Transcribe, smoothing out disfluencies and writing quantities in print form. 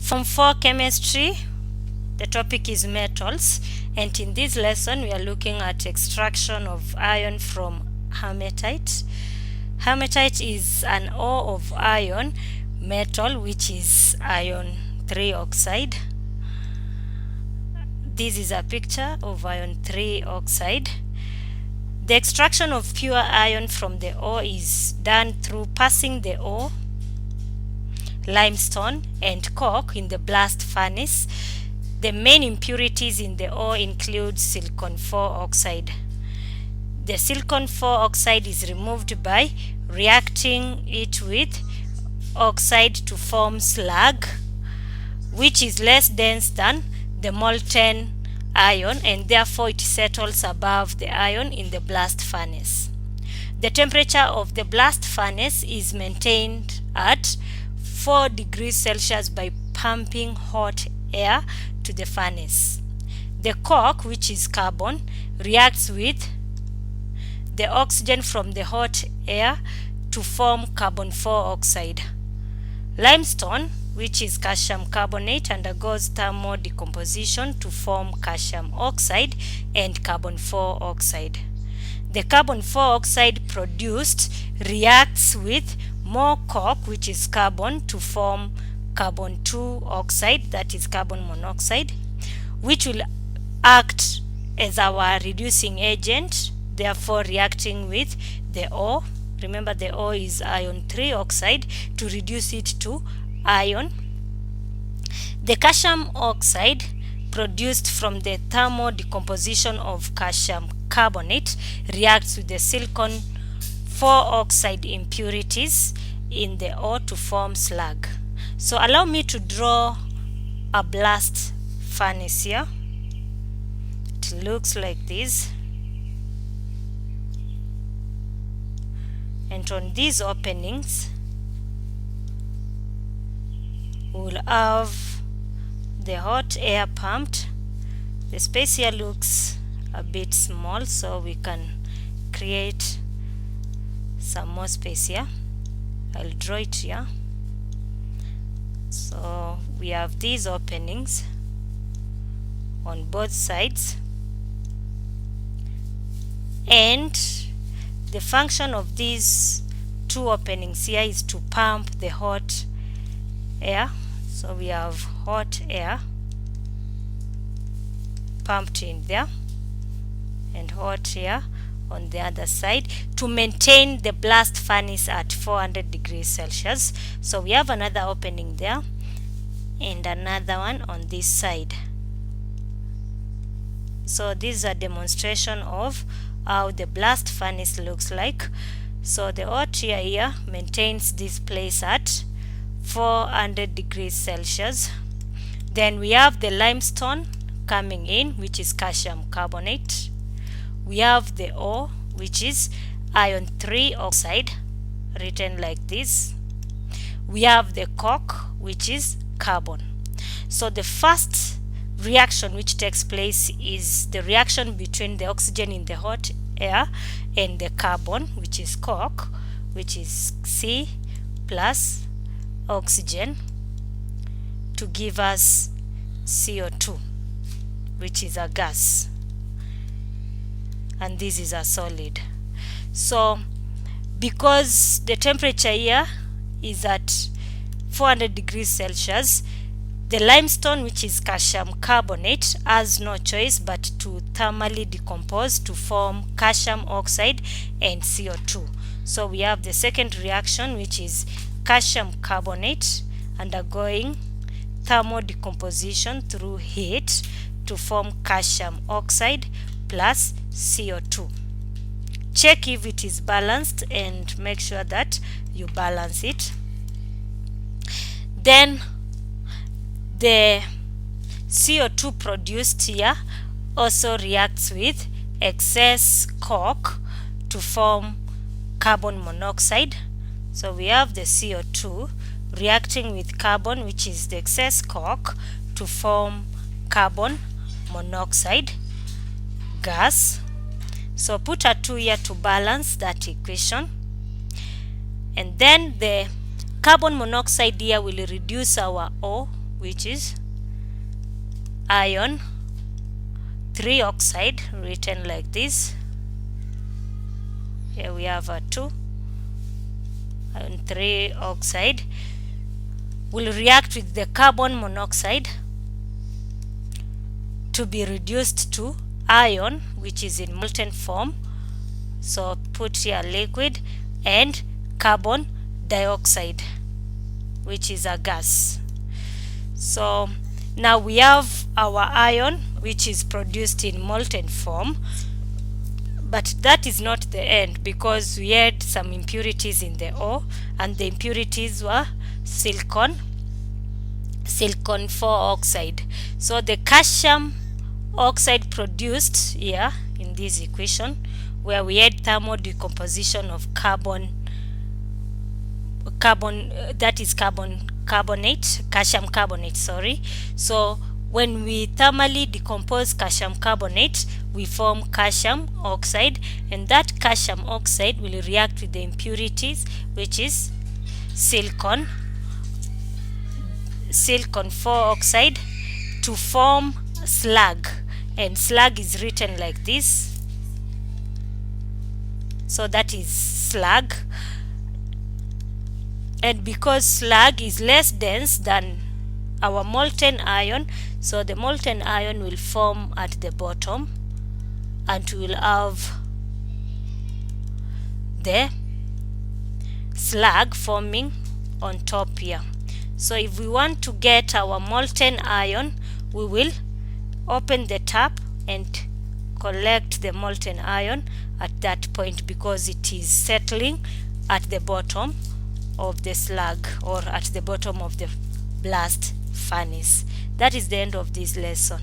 Form 4 chemistry, the topic is metals, and in this lesson we are looking at extraction of iron from hematite. Hematite is an ore of iron metal, which is iron 3 oxide. This is a picture of iron 3 oxide. The extraction of pure iron from the ore is done through passing the ore, limestone, and coke in the blast furnace. The main impurities in the ore include silicon 4 oxide. The silicon 4 oxide is removed by reacting it with oxide to form slag, which is less dense than the molten iron, and therefore it settles above the iron in the blast furnace. The temperature of the blast furnace is maintained at 4 degrees Celsius by pumping hot air to the furnace. The coke, which is carbon, reacts with the oxygen from the hot air to form carbon 4 oxide. Limestone, which is calcium carbonate, undergoes thermal decomposition to form calcium oxide and carbon 4 oxide. The carbon 4 oxide produced reacts with more coke, which is carbon, to form carbon 2 oxide, that is carbon monoxide, which will act as our reducing agent, therefore reacting with the ore. Remember, the ore is iron 3 oxide, to reduce it to iron. The calcium oxide produced from the thermal decomposition of calcium carbonate reacts with the silicon 4 oxide impurities in the ore to form slag. So allow me to draw a blast furnace here. It looks like this. And on these openings, we'll have the hot air pumped. The space here looks a bit small, so we can create some more space here. I'll draw it here. So we have these openings on both sides, and the function of these two openings here is to pump the hot air. So we have hot air pumped in there and hot air on the other side to maintain the blast furnace at 400 degrees Celsius. So we have another opening there and another one on this side. So this is a demonstration of how the blast furnace looks like. So the hot air here maintains this place at 400 degrees Celsius. Then we have the limestone coming in, which is calcium carbonate. We have the ore, which is iron 3 oxide, written like this. We have the coke, which is carbon. So the first reaction which takes place is the reaction between the oxygen in the hot air and the carbon, which is coke, which is C plus oxygen, to give us CO2, which is a gas, and this is a solid. So because the temperature here is at 400 degrees Celsius, the limestone, which is calcium carbonate, has no choice but to thermally decompose to form calcium oxide and CO2. So we have the second reaction, which is calcium carbonate undergoing thermal decomposition through heat to form calcium oxide plus CO2. Check if it is balanced and make sure that you balance it. Then the CO2 produced here also reacts with excess coke to form carbon monoxide. So we have the CO2 reacting with carbon, which is the excess coke, to form carbon monoxide gas. So put a 2 here to balance that equation. And then the carbon monoxide here will reduce our O, which is iron 3 oxide, written like this. Here we have a 2 iron 3 oxide, will react with the carbon monoxide to be reduced to iron, which is in molten form. So put here liquid, and carbon dioxide, which is a gas. So now we have our iron, which is produced in molten form, but that is not the end, because we had some impurities in the ore, and the impurities were silicon 4 oxide. So the calcium oxide produced here in this equation, where we had thermal decomposition of carbon, that is calcium carbonate, sorry. So when we thermally decompose calcium carbonate, we form calcium oxide, and that calcium oxide will react with the impurities, which is silicon 4 oxide, to form slag, and slag is written like this. So that is slag, and because slag is less dense than our molten iron, so the molten iron will form at the bottom, and we will have the slag forming on top here. So if we want to get our molten iron, we will open the tap and collect the molten iron at that point, because it is settling at the bottom of the slag, or at the bottom of the blast furnace. That is the end of this lesson.